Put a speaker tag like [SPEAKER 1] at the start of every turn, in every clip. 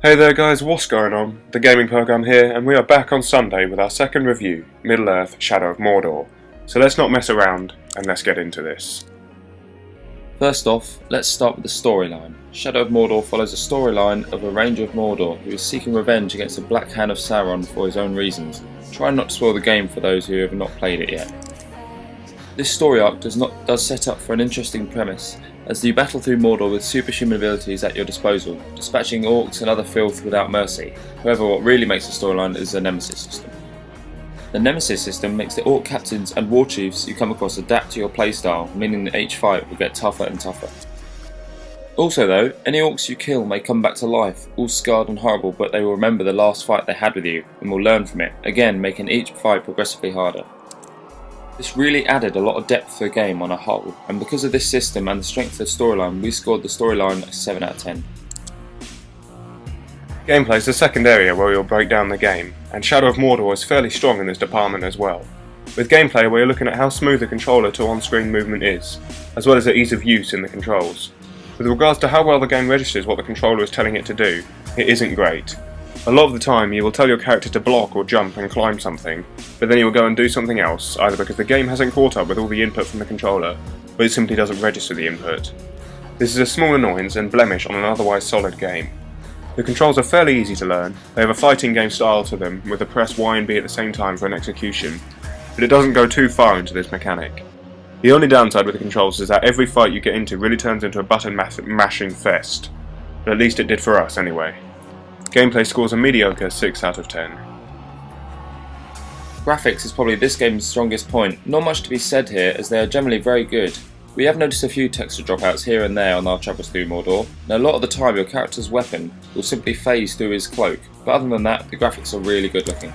[SPEAKER 1] Hey there guys, what's going on? The Gaming Program here, and we are back on Sunday with our second review, Middle-earth: Shadow of Mordor. So let's not mess around, and let's get into this.
[SPEAKER 2] First off, let's start with the storyline. Shadow of Mordor follows a storyline of a ranger of Mordor who is seeking revenge against the Black Hand of Sauron for his own reasons, trying not to spoil the game for those who have not played it yet. This story arc does set up for an interesting premise, as you battle through Mordor with superhuman abilities at your disposal, dispatching orcs and other filth without mercy. However, what really makes the storyline is the Nemesis system. The Nemesis system makes the orc captains and war chiefs you come across adapt to your playstyle, meaning that each fight will get tougher and tougher. Also though, any orcs you kill may come back to life, all scarred and horrible, but they will remember the last fight they had with you and will learn from it, again making each fight progressively harder. This really added a lot of depth to the game on a whole, and because of this system and the strength of the storyline, we scored the storyline a 7 out of 10.
[SPEAKER 1] Gameplay is the second area where we will break down the game, and Shadow of Mordor is fairly strong in this department as well. With gameplay, we are looking at how smooth the controller to on-screen movement is, as well as the ease of use in the controls. With regards to how well the game registers what the controller is telling it to do, it isn't great. A lot of the time you will tell your character to block or jump and climb something, but then you will go and do something else, either because the game hasn't caught up with all the input from the controller, or it simply doesn't register the input. This is a small annoyance and blemish on an otherwise solid game. The controls are fairly easy to learn, they have a fighting game style to them with the press Y and B at the same time for an execution, but it doesn't go too far into this mechanic. The only downside with the controls is that every fight you get into really turns into a button mashing fest, but at least it did for us anyway. Gameplay scores a mediocre 6 out of 10.
[SPEAKER 2] Graphics is probably this game's strongest point. Not much to be said here, as they are generally very good. We have noticed a few texture dropouts here and there on our travels through Mordor, and a lot of the time your character's weapon will simply phase through his cloak, but other than that, the graphics are really good looking.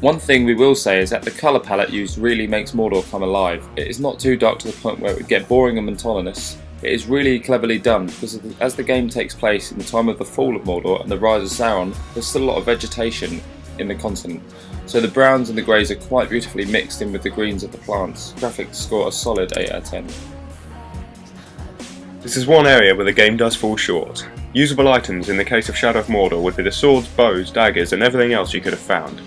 [SPEAKER 2] One thing we will say is that the colour palette used really makes Mordor come alive. It is not too dark to the point where it would get boring and monotonous. It is really cleverly done, because as the game takes place in the time of the fall of Mordor and the rise of Sauron, there's still a lot of vegetation in the continent, so the browns and the greys are quite beautifully mixed in with the greens of the plants. Graphics score a solid 8 out of 10.
[SPEAKER 1] This is one area where the game does fall short. Usable items in the case of Shadow of Mordor would be the swords, bows, daggers and everything else you could have found.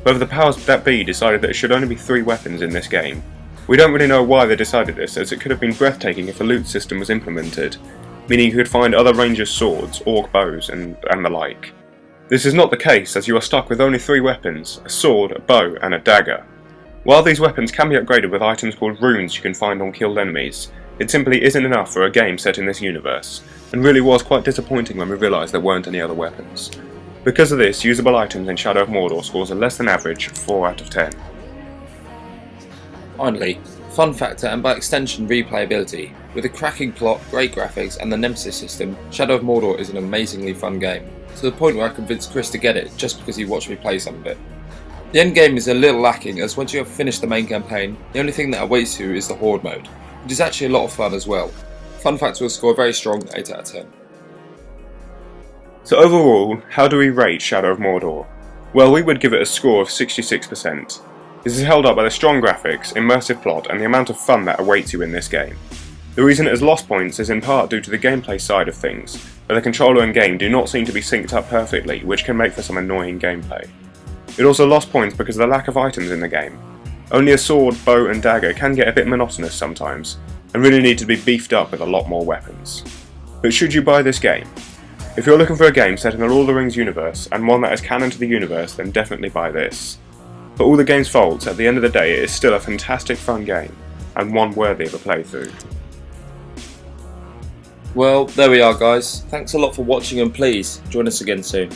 [SPEAKER 1] However, the powers that be decided that it should only be 3 weapons in this game. We don't really know why they decided this, as it could have been breathtaking if a loot system was implemented, meaning you could find other rangers' swords, orc bows and the like. This is not the case, as you are stuck with only 3 weapons, a sword, a bow and a dagger. While these weapons can be upgraded with items called runes you can find on killed enemies, it simply isn't enough for a game set in this universe, and really was quite disappointing when we realised there weren't any other weapons. Because of this, usable items in Shadow of Mordor scores a less than average 4 out of 10.
[SPEAKER 2] Finally, fun factor and by extension replayability. With a cracking plot, great graphics and the Nemesis system, Shadow of Mordor is an amazingly fun game, to the point where I convinced Chris to get it just because he watched me play some of it. The end game is a little lacking, as once you have finished the main campaign, the only thing that awaits you is the Horde mode. It is actually a lot of fun as well. Fun factor will score a very strong 8 out of 10.
[SPEAKER 1] So overall, how do we rate Shadow of Mordor? Well, we would give it a score of 66%. This is held up by the strong graphics, immersive plot and the amount of fun that awaits you in this game. The reason it has lost points is in part due to the gameplay side of things, where the controller and game do not seem to be synced up perfectly, which can make for some annoying gameplay. It also lost points because of the lack of items in the game. Only a sword, bow and dagger can get a bit monotonous sometimes, and really need to be beefed up with a lot more weapons. But should you buy this game? If you're looking for a game set in the Lord of the Rings universe, and one that is canon to the universe, then definitely buy this. For all the game's faults, at the end of the day it is still a fantastic fun game, and one worthy of a playthrough.
[SPEAKER 2] Well, there we are guys. Thanks a lot for watching and please join us again soon.